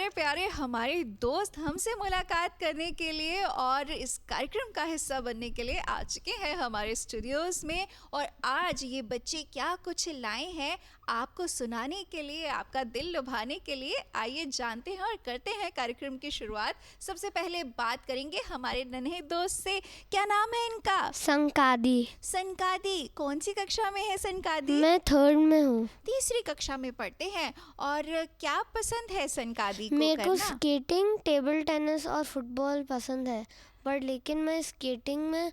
प्यारे प्यारे हमारे दोस्त हमसे मुलाकात करने के लिए और इस कार्यक्रम का हिस्सा बनने के लिए आ चुके हैं हमारे स्टूडियोज़ में। और आज ये बच्चे क्या कुछ लाए हैं आपको सुनाने के लिए, आपका दिल लुभाने के लिए। आइए जानते हैं और करते हैं कार्यक्रम की शुरुआत। सबसे पहले बात करेंगे हमारे नन्हे दोस्त से। क्या नाम है इनका? संकादी। संकादी। कौन सी कक्षा में है संकादी? मैं 3rd में हूँ। तीसरी कक्षा में पढ़ते हैं। और क्या पसंद है संकादी को मेरे को करना? स्केटिंग, टेबल टेनिस और फुटबॉल पसंद है, बट लेकिन मैं स्केटिंग में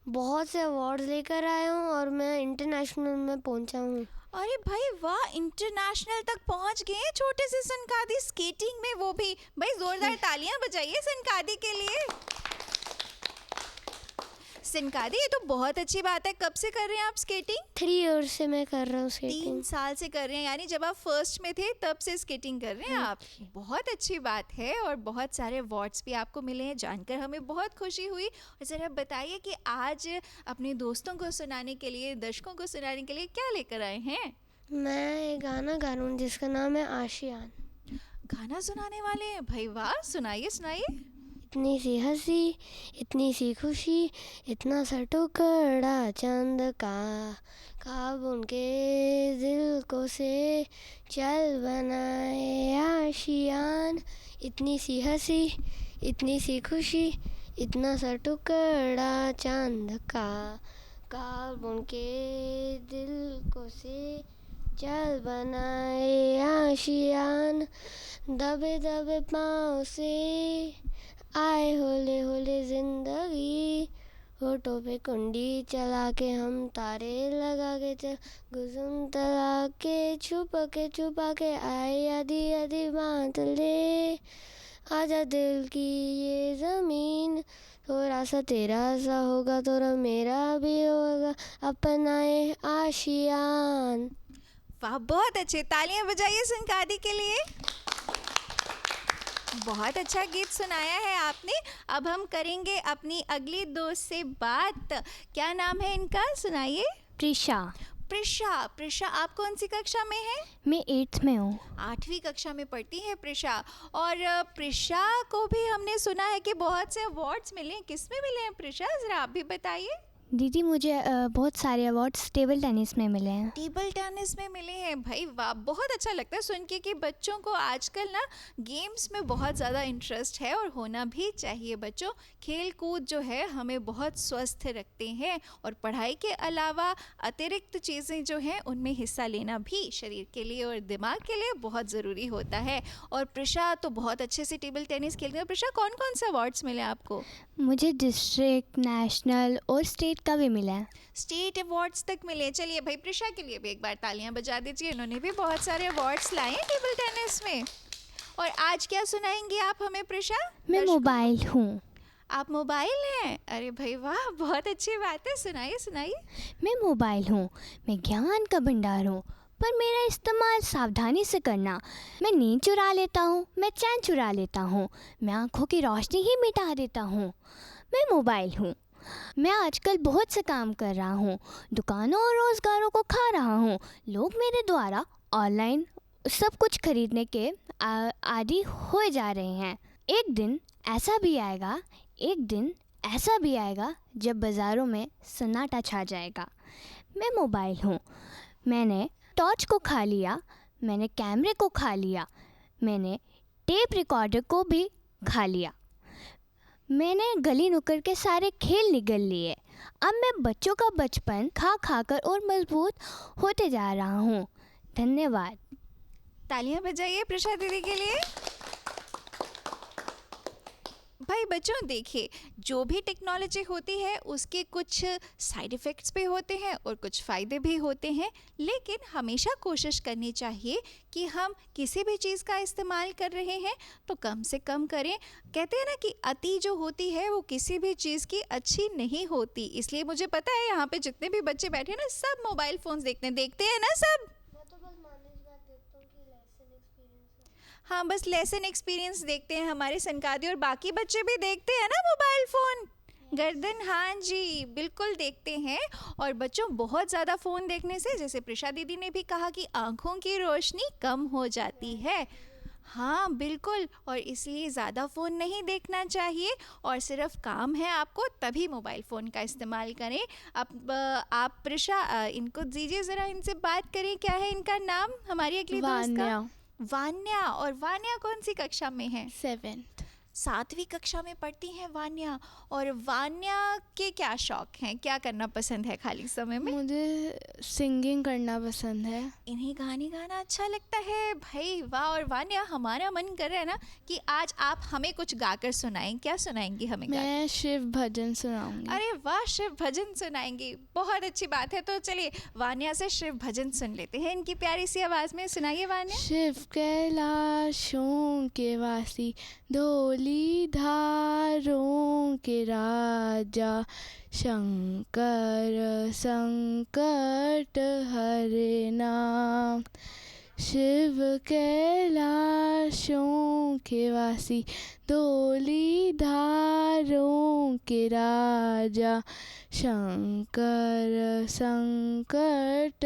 बहुत से अवार्ड्स लेकर आया हूँ और मैं इंटरनेशनल में पहुँचा हूँ। अरे भाई वाह, इंटरनेशनल तक पहुंच गए हैं छोटे से संकादी स्केटिंग में, वो भी। भाई जोरदार तालियां बजाइए संकादी के लिए। संकादी, ये तो बहुत अच्छी बात है। कब से कर रहे हैं आप स्केटिंग? 3 years से मैं कर रहा हूँ 3 स्केटिंग। साल से कर रहे हैं, यानी जब आप फर्स्ट में थे तब से स्केटिंग कर रहे हैं आप। बहुत अच्छी बात है और बहुत सारे अवार्ड्स भी आपको मिले हैं, जानकर हमें बहुत खुशी हुई। और ज़रा बताइए कि आज अपने दोस्तों को सुनाने के लिए, दर्शकों को सुनाने के लिए क्या लेकर आए हैं? मैं एक गाना गा रहा हूँ जिसका नाम है आशियान। गाना सुनाने वाले हैं? भाई वाह, सुनाइए सुनाइए। इतनी सी हंसी, इतनी सी खुशी, इतना सा टुकड़ा चांद का, ख्वाब उनके दिल को से चल बनाए आशियान। इतनी सी हंसी, इतनी सी खुशी, इतना सा टुकड़ा चांद का, ख्वाब उनके दिल को से चल बनाए आशियान। दबे दबे पाँव से आए होले होले जिंदगी, होठों पे कुंडी चला के हम तारे लगा के चल गुज़ुम तला के छुपा के आए आधी आधी बात ले। आजा दिल की ये ज़मीन, थोड़ा सा तेरा सा होगा, थोड़ा मेरा भी होगा, अपनाए आशियान। वाह, बहुत अच्छे। तालियां बजाइए संकादी के लिए। बहुत अच्छा गीत सुनाया है आपने। अब हम करेंगे अपनी अगली दोस्त से बात। क्या नाम है इनका? सुनाइए। प्रिशा। प्रिशा, आप कौन सी कक्षा में हैं? मैं 8th में हूँ। 8वीं कक्षा में पढ़ती है प्रिशा। और प्रिशा को भी हमने सुना है कि बहुत से अवार्ड्स मिले हैं। किस में मिले हैं प्रिशा, ज़रा आप भी बताइए। दीदी मुझे बहुत सारे अवार्ड्स टेबल टेनिस में मिले हैं। टेबल टेनिस में मिले हैं? भाई वाह, बहुत अच्छा लगता है सुन के कि बच्चों को आजकल ना गेम्स में बहुत ज़्यादा इंटरेस्ट है और होना भी चाहिए। बच्चों, खेल कूद जो है हमें बहुत स्वस्थ रखते हैं और पढ़ाई के अलावा अतिरिक्त चीज़ें जो हैं उनमें हिस्सा लेना भी शरीर के लिए और दिमाग के लिए बहुत ज़रूरी होता है। और प्रिशा तो बहुत अच्छे से टेबल टेनिस खेलती है। प्रिशा, कौन कौन से अवार्ड्स मिले आपको? मुझे डिस्ट्रिक्ट, नेशनल और स्टेट का भी मिला है। स्टेट अवार्ड्स तक मिले। चलिए भाई, प्रिशा के लिए भी एक बार तालियां बजा दीजिए। इन्होंने भी बहुत सारे अवार्ड्स लाए हैं टेबल टेनिस में। और आज क्या सुनाएंगी आप हमें प्रिशा? मैं मोबाइल हूँ। आप मोबाइल हैं? अरे भाई वाह, बहुत अच्छी बात है। सुनाइए सुनाइए। मैं मोबाइल हूँ, मैं ज्ञान का भंडार हूँ, पर मेरा इस्तेमाल सावधानी से करना। मैं नींद चुरा लेता हूँ, मैं चैन चुरा लेता हूँ, मैं आँखों की रोशनी ही मिटा देता हूँ। मैं मोबाइल हूँ। मैं आजकल बहुत से काम कर रहा हूँ, दुकानों और रोज़गारों को खा रहा हूँ। लोग मेरे द्वारा ऑनलाइन सब कुछ खरीदने के आदी हो जा रहे हैं। एक दिन ऐसा भी आएगा जब बाज़ारों में सन्नाटा छा जाएगा। मैं मोबाइल हूँ। मैंने टॉर्च को खा लिया, मैंने कैमरे को खा लिया, मैंने टेप रिकॉर्डर को भी खा लिया, मैंने गली नुक्कड़ के सारे खेल निगल लिए। अब मैं बच्चों का बचपन खा कर और मजबूत होते जा रहा हूँ। धन्यवाद। तालियां बजाइए प्रिशा दीदी के लिए। भाई बच्चों, देखिए, जो भी टेक्नोलॉजी होती है उसके कुछ साइड इफ़ेक्ट्स भी होते हैं और कुछ फ़ायदे भी होते हैं, लेकिन हमेशा कोशिश करनी चाहिए कि हम किसी भी चीज़ का इस्तेमाल कर रहे हैं तो कम से कम करें। कहते हैं ना कि अति जो होती है वो किसी भी चीज़ की अच्छी नहीं होती। इसलिए मुझे पता है यहाँ पे जितने भी बच्चे बैठे हैं ना, सब मोबाइल फ़ोन्स देखते हैं ना सब। हाँ, बस लेसन एक्सपीरियंस देखते हैं हमारे संकादी, और बाकी बच्चे भी देखते हैं ना मोबाइल फ़ोन। गर्दन, हाँ जी, बिल्कुल देखते हैं। और बच्चों, बहुत ज़्यादा फ़ोन देखने से, जैसे प्रिशा दीदी ने भी कहा, कि आँखों की रोशनी कम हो जाती है। हाँ बिल्कुल, और इसलिए ज़्यादा फ़ोन नहीं देखना चाहिए, और सिर्फ काम है आपको तभी मोबाइल फ़ोन का इस्तेमाल करें। अब आप प्रिशा, इनको दीजिए ज़रा, इनसे बात करें, क्या है इनका नाम, हमारी अगली दोस्त का? वान्या। वान्या। और वान्या कौन सी कक्षा में है? 7th। 7वीं कक्षा में पढ़ती हैं वान्या। और वान्या के क्या शौक हैं, क्या करना पसंद है खाली समय में? मुझे सिंगिंग करना पसंद है। इन्हें गाने गाना अच्छा लगता है। भाई वाह। और वान्या, हमारा मन कर रहा है ना कि आज आप हमें कुछ गाकर सुनाएं। क्या सुनाएंगी हमें गा? मैं शिव भजन सुनाऊंगी। अरे वाह, शिव भजन सुनाएंगी, बहुत अच्छी बात है। तो चलिए वान्या से शिव भजन सुन लेते हैं इनकी प्यारी सी आवाज़ में। सुनाइए वान्या। शिव कैलाशों के वासी, धौली धारों के राजा, शंकर संकट हरना। शिव कैलाशों के वासी, धौली धारों के राजा, शंकर संकट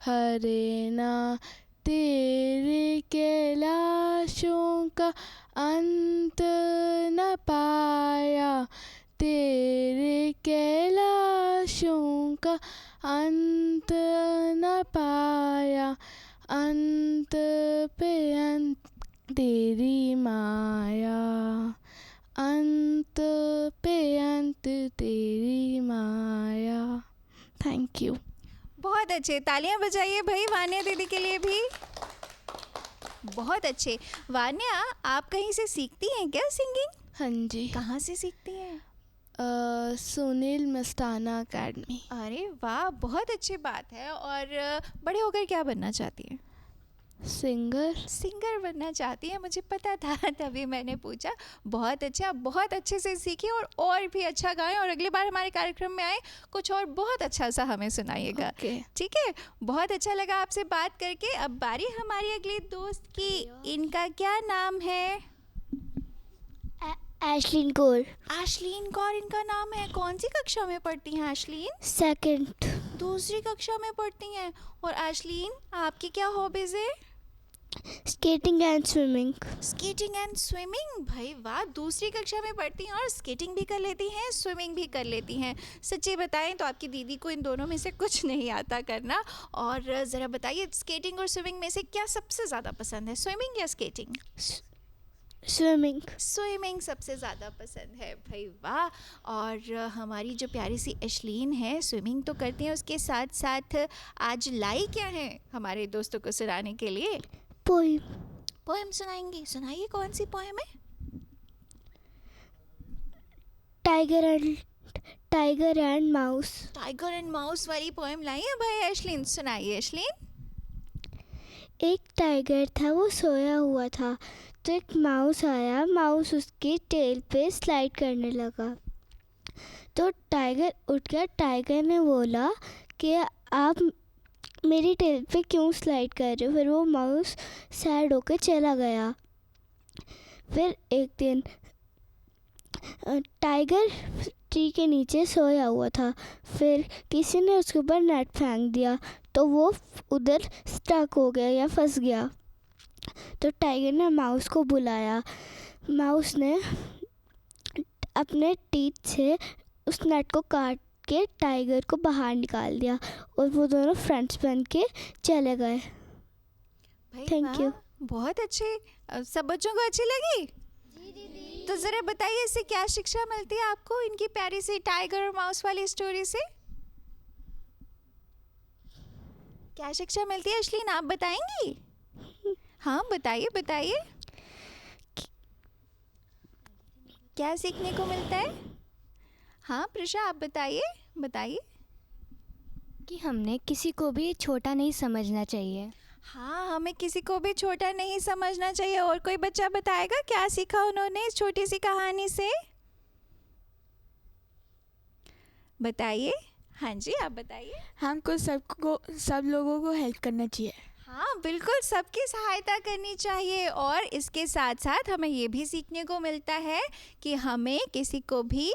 हरना। तेरे कैलाशों का अंत न पाया, तेरे कैलाशों का अंत न पाया, अंत पे अंत तेरी माया, अंत पे अंत तेरी माया। Thank you. बहुत अच्छे, तालियां बजाइए भाई वान्या दीदी के लिए भी। बहुत अच्छे। वान्या, आप कहीं से सीखती हैं क्या सिंगिंग? हाँ जी। कहाँ से सीखती हैं? सुनील मस्ताना अकेडमी। अरे वाह, बहुत अच्छी बात है। और बड़े होकर क्या बनना चाहती हैं? सिंगर। सिंगर बनना चाहती है, मुझे पता था तभी मैंने पूछा। बहुत अच्छा, बहुत अच्छे से सीखिए और भी अच्छा गाएं, और अगली बार हमारे कार्यक्रम में आए कुछ और बहुत अच्छा सा हमें सुनाइएगा। ओके। ठीक है, बहुत अच्छा लगा आपसे बात करके। अब बारी हमारी अगली दोस्त की। इनका क्या नाम है? एशलिन कौर। आशलीन कौर इनका नाम है। कौन सी कक्षा में पढ़ती हैं आशलीन? 2nd। दूसरी कक्षा में पढ़ती हैं। और आशलीन, आपकी क्या हॉबीज है? Skating and swimming. Skating and swimming. भाई वाह, दूसरी कक्षा में पढ़ती हैं और स्केटिंग भी कर लेती हैं, स्विमिंग भी कर लेती हैं। सच्ची बताएं तो आपकी दीदी को इन दोनों में से कुछ नहीं आता करना। और ज़रा बताइए, स्केटिंग और स्विमिंग में से क्या सबसे ज़्यादा पसंद है, स्विमिंग या स्केटिंग? स्विमिंग। स्विमिंग सबसे ज़्यादा पसंद है। भाई वाह। और हमारी जो प्यारी सी एशलीन है, स्विमिंग तो करती हैं, उसके साथ साथ आज लाई क्या है हमारे दोस्तों को सुनाने के लिए? पोइम। पोएम सुनाएंगी। सुनाइए, कौन सी पोएम है? Tiger and mouse. Tiger and mouse वाली पोएम लाई है भाई एशलीन। सुनाइए एशलीन। एक टाइगर था, वो सोया हुआ था, तो एक माउस आया, माउस उसकी टेल पे स्लाइड करने लगा। तो टाइगर उठ गया। टाइगर ने बोला कि आप मेरी टेल पे क्यों स्लाइड कर रहे हो? फिर वो माउस सैड होकर चला गया। फिर एक दिन टाइगर ट्री के नीचे सोया हुआ था। फिर किसी ने उसके ऊपर नेट फेंक दिया, तो वो उधर स्टक हो गया या फंस गया। तो टाइगर ने माउस को बुलाया। माउस ने अपने टीथ से उस नेट को काट के टाइगर को बाहर निकाल दिया, और वो दोनों फ्रेंड्स बन के चले गए। Thank you. बहुत अच्छे। सब बच्चों को अच्छी लगी? तो ज़रा बताइए, इससे क्या शिक्षा मिलती है आपको, इनकी प्यारी सी टाइगर और माउस वाली स्टोरी से? क्या शिक्षा मिलती है अश्लीन, आप बताएंगी? हाँ बताइए बताइए, क्या सीखने को मिलता है? हाँ प्रिशा, आप बताइए बताइए। कि हमने किसी को भी छोटा नहीं समझना चाहिए। हाँ, हमें किसी को भी छोटा नहीं समझना चाहिए। और कोई बच्चा बताएगा क्या सीखा उन्होंने इस छोटी सी कहानी से? बताइए। हाँ जी, आप बताइए। हमको सब लोगों को हेल्प करना चाहिए। हाँ बिल्कुल, सबकी सहायता करनी चाहिए। और इसके साथ साथ हमें ये भी सीखने को मिलता है कि हमें किसी को भी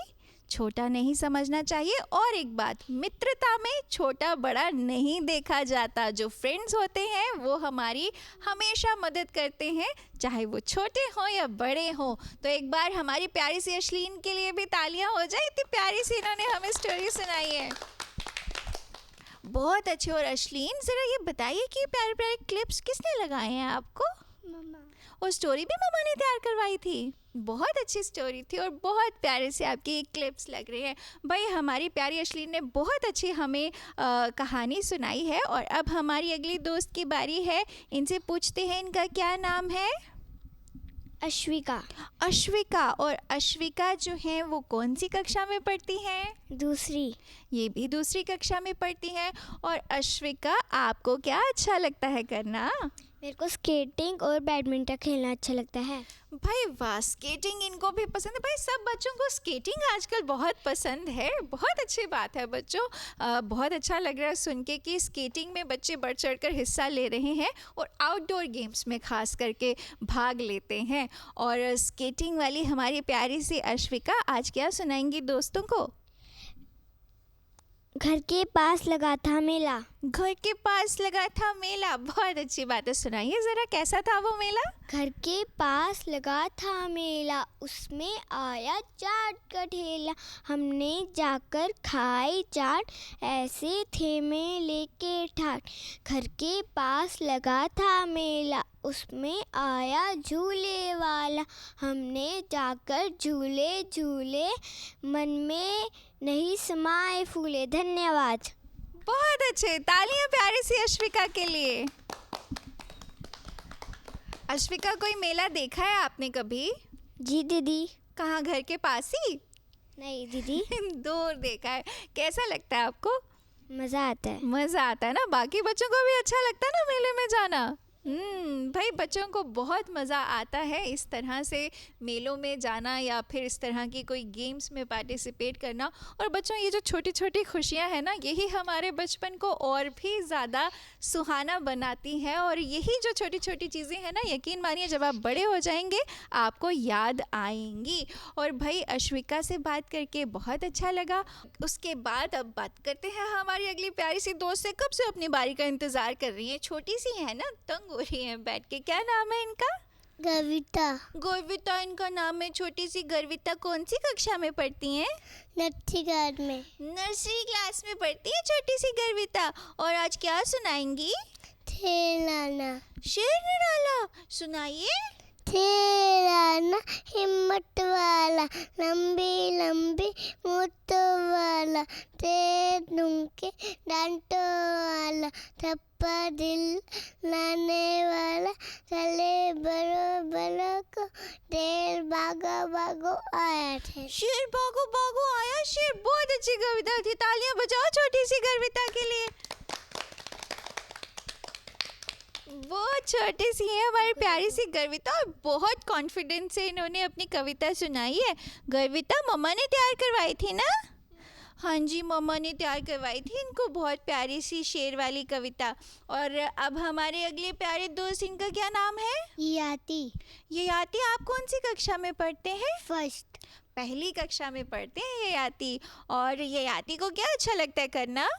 छोटा नहीं समझना चाहिए। और एक बात, मित्रता में छोटा बड़ा नहीं देखा जाता। जो फ्रेंड्स होते हैं वो हमारी हमेशा मदद करते हैं, चाहे वो छोटे हों या बड़े हों। तो एक बार हमारी प्यारी सी अश्लीन के लिए भी तालियां हो जाए, इतनी प्यारी सी इन्होंने हमें स्टोरी सुनाई है। बहुत अच्छे। और अश्लीन, ज़रा ये बताइए कि प्यारे प्यारे क्लिप्स किसने लगाए हैं आपको? मम्मा। और स्टोरी भी मम्मा ने तैयार करवाई थी? बहुत अच्छी स्टोरी थी और बहुत प्यारे से आपके ये क्लिप्स लग रहे हैं। भाई हमारी प्यारी अश्लीन ने बहुत अच्छी हमें कहानी सुनाई है। और अब हमारी अगली दोस्त की बारी है। इनसे पूछते हैं इनका क्या नाम है? अश्विका। अश्विका। और अश्विका जो है वो कौन सी कक्षा में पढ़ती हैं? दूसरी। ये भी दूसरी कक्षा में पढ़ती हैं। और अश्विका, आपको क्या अच्छा लगता है करना? मेरे को स्केटिंग और बैडमिंटन खेलना अच्छा लगता है। भाई वाह, स्केटिंग इनको भी पसंद है। भाई सब बच्चों को स्केटिंग आजकल बहुत पसंद है। बहुत अच्छी बात है बच्चों। बहुत अच्छा लग रहा है सुन के कि स्केटिंग में बच्चे बढ़ चढ़ कर हिस्सा ले रहे हैं और आउटडोर गेम्स में खास करके भाग लेते हैं। और स्केटिंग वाली हमारी प्यारी सी अश्विका आज क्या सुनाएंगी दोस्तों को? घर के पास लगा था मेला। घर के पास लगा था मेला। बहुत अच्छी बात है, सुनाइए ज़रा, कैसा था वो मेला? घर के पास लगा था मेला, उसमें आया चाट का ठेला। हमने जाकर खाई चाट, ऐसे थे में लेके ठाट। घर के पास लगा था मेला, उसमें आया झूले वाला। हमने जाकर झूले झूले, मन में नहीं समाए फूले। धन्यवाद। बहुत अच्छे, तालियां प्यारी सी अश्विका के लिए। अश्विका, कोई मेला देखा है आपने कभी? जी दीदी। कहाँ, घर के पास ही? नहीं दीदी। दूर देखा है। कैसा लगता है आपको? मज़ा आता है। मज़ा आता है ना? बाकी बच्चों को भी अच्छा लगता है ना मेले में जाना? भाई बच्चों को बहुत मज़ा आता है इस तरह से मेलों में जाना या फिर इस तरह की कोई गेम्स में पार्टिसिपेट करना। और बच्चों, ये जो छोटी छोटी खुशियां हैं ना, यही हमारे बचपन को और भी ज़्यादा सुहाना बनाती हैं। और यही जो छोटी छोटी चीज़ें हैं ना, यकीन मानिए जब आप बड़े हो जाएंगे आपको याद आएंगी। और भाई अश्विका से बात करके बहुत अच्छा लगा। उसके बाद अब बात करते हैं हमारी अगली प्यारी सी दोस्त से। कब से अपनी बारी का इंतज़ार कर रही हैं, छोटी सी है ना, तंग हो रही है बैठ के। क्या नाम है इनका? गर्विता। गर्विता इनका नाम है। छोटी सी गर्विता कौन सी कक्षा में पढ़ती हैं? नर्सरी क्लास में। नर्सरी क्लास में पढ़ती है छोटी सी गर्विता। और आज क्या सुनाएंगी? ठेलाना। शेर निराला, सुनाइए। ठेलाना हिम्मत वाला, लंबी लंबी मूंछों वाला, तेज दुमके डांटों वाला, थप्पा दिल लाने वाला, चले बड़ो बड़ो को, शेर भागो भागो आया थे। शेर भागो भागो आया शेर। बहुत अच्छी कविता थी, तालियां बजाओ छोटी सी गर्विता के लिए। बहुत छोटी सी है हमारी प्यारी सी गर्विता और बहुत कॉन्फिडेंस से इन्होंने अपनी कविता सुनाई है। गर्विता, मम्मा ने तैयार करवाई थी ना? हाँ जी, मम्मा ने तैयार करवाई थी इनको बहुत प्यारी सी शेर वाली कविता। और अब हमारे अगले प्यारे दोस्त, इनका क्या नाम है? ये आती। आप कौन सी कक्षा में पढ़ते हैं? फर्स्ट। पहली कक्षा में पढ़ते हैं ये आती। और ये आती को क्या अच्छा लगता है करना?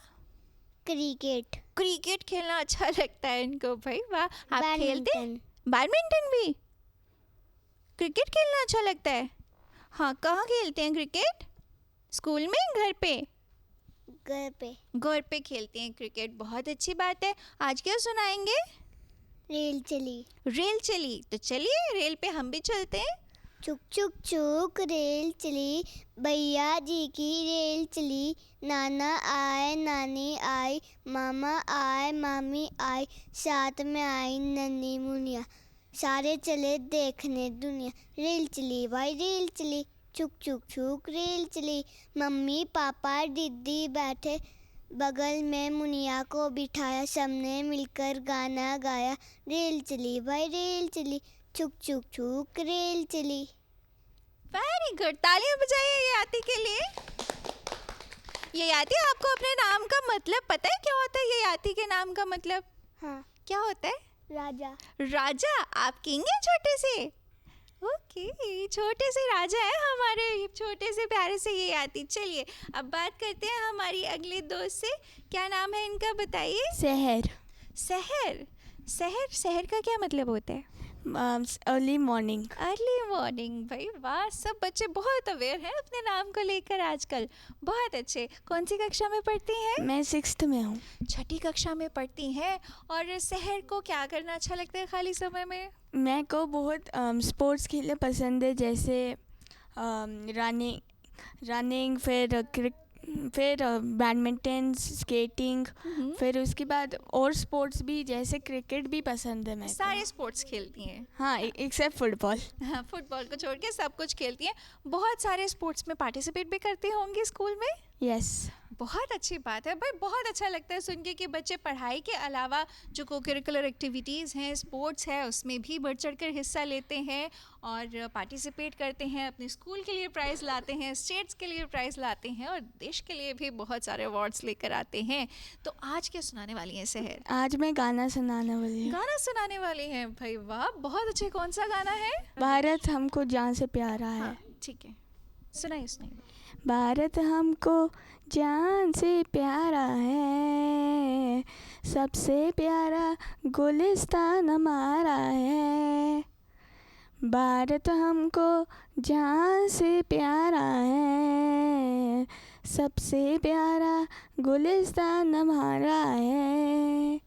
क्रिकेट। क्रिकेट खेलना अच्छा लगता है इनको। भाई वाह, आप खेलते हैं? बैडमिंटन। बैडमिंटन भी? क्रिकेट खेलना अच्छा लगता है? हाँ, कहाँ खेलते हैं क्रिकेट? स्कूल में, घर पे? घर पे। घर पे खेलते हैं क्रिकेट। बहुत अच्छी बात है। आज क्या सुनाएंगे? रेल चली। रेल चली। तो चलिए रेल पे हम भी चलते हैं। चुक चुक चुक रेल चली, भैया जी की रेल चली। नाना आए नानी आई, मामा आए मामी आई, साथ में आई नन्ही मुनिया, सारे चले देखने दुनिया। रेल चली भाई रेल चली, चुक चुक चुक रेल चली। मम्मी पापा दीदी बैठे, बगल में मुनिया को बिठाया, सबने मिलकर गाना गाया। रेल चली भाई रेल चली, चुक चुक चुक रेल चली। वेरी गुड, तालियां बजाइए ये आती के लिए। ये आती, आपको अपने नाम का मतलब पता है क्या होता है? ये आती के नाम का मतलब हाँ। क्या होता है? राजा। राजा। आप किंग हैं छोटे से? ओके, छोटे से राजा है हमारे, छोटे से प्यारे से ये आती। चलिए अब बात करते हैं हमारी अगले दोस्त से। क्या नाम है इनका, बताइए। शहर, शहर। शहर, शहर का क्या मतलब होता है? Early morning. Early morning. भाई वाह, सब बच्चे बहुत अवेयर हैं अपने नाम को लेकर आजकल। बहुत अच्छे। कौन सी कक्षा में पढ़ती हैं? मैं 6th में हूँ। छठी कक्षा में पढ़ती हैं। और शहर को क्या करना अच्छा लगता है खाली समय में? मैं को बहुत स्पोर्ट्स खेलना पसंद है, जैसे रनिंग, फिर बैडमिंटन, स्केटिंग, फिर उसके बाद और स्पोर्ट्स भी, जैसे क्रिकेट भी पसंद है मेरे को। सारे स्पोर्ट्स खेलती हैं? हाँ, एक्सेप्ट फुटबॉल। हाँ, फुटबॉल को छोड़ के सब कुछ खेलती हैं। बहुत सारे स्पोर्ट्स में पार्टिसिपेट भी करती होंगी स्कूल में? यस। बहुत अच्छी बात है भाई, बहुत अच्छा लगता है सुन के कि बच्चे पढ़ाई के अलावा जो को करिकुलर एक्टिविटीज़ हैं, स्पोर्ट्स है, उसमें भी बढ़ चढ़ कर हिस्सा लेते हैं और पार्टिसिपेट करते हैं, अपने स्कूल के लिए प्राइज़ लाते हैं, स्टेट्स के लिए प्राइज़ लाते हैं और देश के लिए भी बहुत सारे अवार्ड्स लेकर आते हैं। तो आज क्या सुनाने वाली हैं शहर? आज मैं गाना सुनाने वाली हूँ। गाना सुनाने वाली हैं? भाई वाह, बहुत अच्छे। कौन सा गाना है? भारत हमको जान से प्यारा है। हाँ, ठीक है, सुनाइए सुनाइए। भारत हमको जान से प्यारा है, सबसे प्यारा गुलिस्तान हमारा है। भारत हमको जान से प्यारा है, सबसे प्यारा गुलिस्तान हमारा है।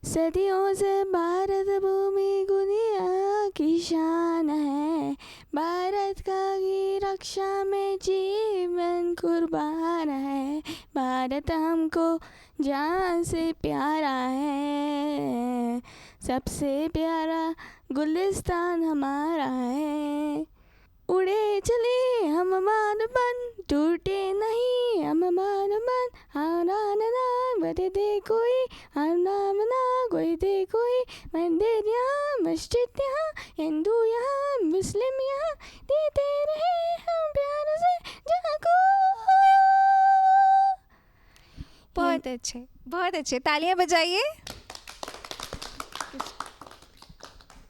सदियों से भारत भूमि दुनिया की शान है, भारत का की रक्षा में जीवन कुर्बान है। भारत हमको जान से प्यारा है, सबसे प्यारा गुलिस्तान हमारा है। उड़े चले हम मानवन, टूटे नहीं हम मानवन, बदे दे कोई नाम ना, कोई दे कोई मंदिर यहाँ, मस्जिद यहाँ, हिंदू यहाँ, मुस्लिम यहाँ, देते रहे हम प्यार से जहाँ को। बहुत अच्छे, बहुत अच्छे, तालियां बजाइए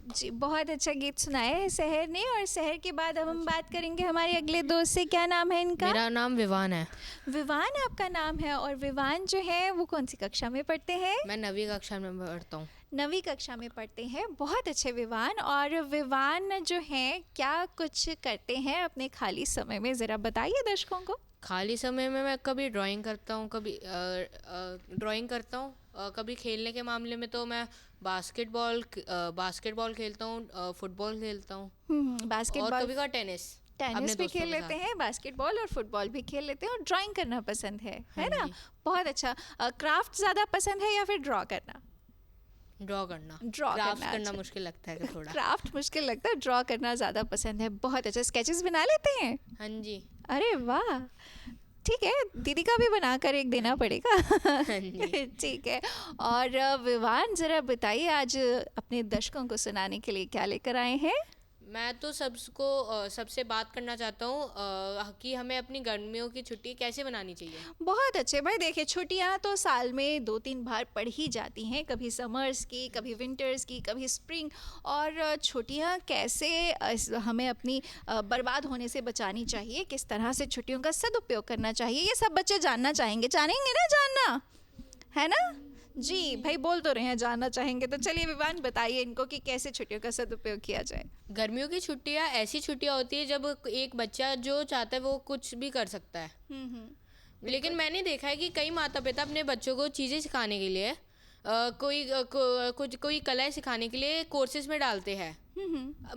जी। बहुत अच्छा गीत सुनाया है शहर ने। और शहर के बाद अब हम बात करेंगे हमारे अगले दोस्त से। क्या नाम है इनका? मेरा नाम विवान है। विवान आपका नाम है। और विवान जो है वो कौन सी कक्षा में पढ़ते हैं? मैं 9वीं कक्षा में पढ़ता हूँ। 9वीं कक्षा में पढ़ते हैं। बहुत अच्छे विवान। और विवान जो हैं क्या कुछ करते हैं अपने खाली समय में, ज़रा बताइए दर्शकों को। खाली समय में मैं कभी ड्राइंग करता हूँ, कभी खेलने के मामले में तो मैं बास्केटबॉल खेलता हूँ, फुटबॉल खेलता हूँ और बास्केटबॉल, कभी का टेनिस भी खेल लेते हैं, बास्केटबॉल और फुटबॉल भी खेल लेते हैं। और ड्राइंग करना पसंद है ना? जी। बहुत अच्छा। क्राफ्ट ज़्यादा पसंद है या फिर ड्रॉ करना? ड्रॉ करना करना करना अच्छा। मुश्किल लगता है थोड़ा। क्राफ्ट मुश्किल लगता है, ड्रॉ करना ज़्यादा पसंद है। बहुत अच्छा। स्केचेस बना लेते हैं? हाँ जी। अरे वाह, ठीक है, दीदी का भी बनाकर एक देना पड़ेगा। हाँ जी। ठीक है। और विवान, ज़रा बताइए आज अपने दर्शकों को सुनाने के लिए क्या लेकर आए हैं? मैं तो सबसे बात करना चाहता हूँ कि हमें अपनी गर्मियों की छुट्टी कैसे मनानी चाहिए। बहुत अच्छे भाई। देखिए, छुट्टियां तो साल में 2-3 बार पड़ ही जाती हैं, कभी समर्स की, कभी विंटर्स की, कभी स्प्रिंग। और छुट्टियां कैसे हमें अपनी बर्बाद होने से बचानी चाहिए, किस तरह से छुट्टियों का सदुपयोग करना चाहिए, ये सब बच्चे चाहेंगे ना जानना, है ना? जी भाई, बोल तो रहे हैं जानना चाहेंगे। तो चलिए विवान, बताइए इनको कि कैसे छुट्टियों का सदुपयोग किया जाए। गर्मियों की छुट्टियाँ ऐसी छुट्टियाँ होती है जब एक बच्चा जो चाहता है वो कुछ भी कर सकता है। लेकिन मैंने देखा है कि कई माता पिता अपने बच्चों को चीज़ें सिखाने के लिए कोई कलाएं सिखाने के लिए कोर्सेज में डालते हैं।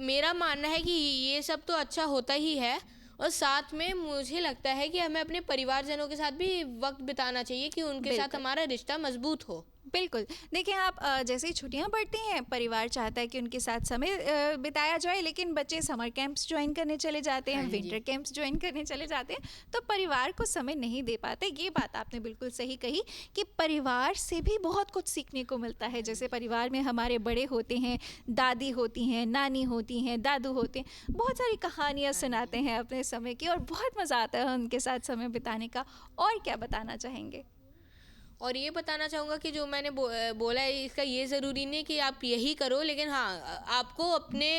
मेरा मानना है कि ये सब तो अच्छा होता ही है, और साथ में मुझे लगता है कि हमें अपने परिवारजनों के साथ भी वक्त बिताना चाहिए कि उनके साथ हमारा रिश्ता मजबूत हो। बिल्कुल। देखिए, आप जैसे ही छुट्टियां पड़ती हैं, परिवार चाहता है कि उनके साथ समय बिताया जाए, लेकिन बच्चे समर कैंप्स ज्वाइन करने चले जाते हैं, विंटर कैंप्स ज्वाइन करने चले जाते हैं, तो परिवार को समय नहीं दे पाते। ये बात आपने बिल्कुल सही कही कि परिवार से भी बहुत कुछ सीखने को मिलता है। जैसे परिवार में हमारे बड़े होते हैं, दादी होती हैं, नानी होती हैं, दादू होते हैं, बहुत सारी कहानियाँ सुनाते हैं अपने समय की, और बहुत मज़ा आता है उनके साथ समय बिताने का। और क्या बताना चाहेंगे? और ये बताना चाहूँगा कि जो मैंने बोला है इसका ये ज़रूरी नहीं कि आप यही करो, लेकिन हाँ आपको अपने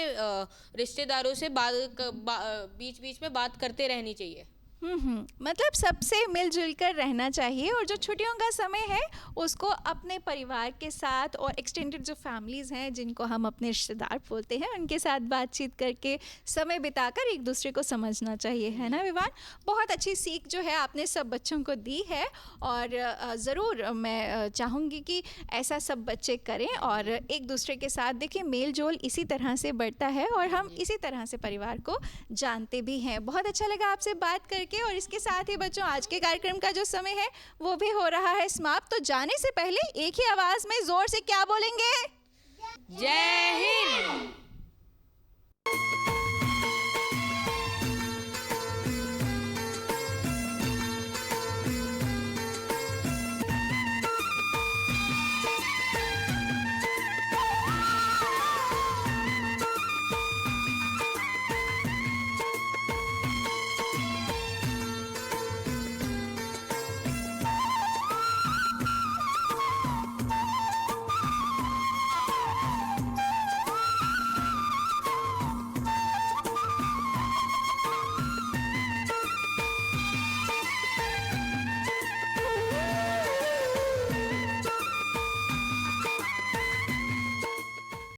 रिश्तेदारों से बीच बीच में बात करते रहनी चाहिए। मतलब सबसे मिलजुल कर रहना चाहिए, और जो छुट्टियों का समय है उसको अपने परिवार के साथ और एक्सटेंडेड जो फैमिलीज़ हैं जिनको हम अपने रिश्तेदार बोलते हैं उनके साथ बातचीत करके समय बिताकर एक दूसरे को समझना चाहिए, है ना विवान? बहुत अच्छी सीख जो है आपने सब बच्चों को दी है, और ज़रूर मैं चाहूँगी कि ऐसा सब बच्चे करें और एक दूसरे के साथ देखिए मेल जोल इसी तरह से बढ़ता है और हम इसी तरह से परिवार को जानते भी हैं। बहुत अच्छा लगा आपसे बात करके, और इसके साथ ही बच्चों आज के कार्यक्रम का जो समय है वो भी हो रहा है समाप्त। तो जाने से पहले एक ही आवाज में जोर से क्या बोलेंगे? जय हिंद।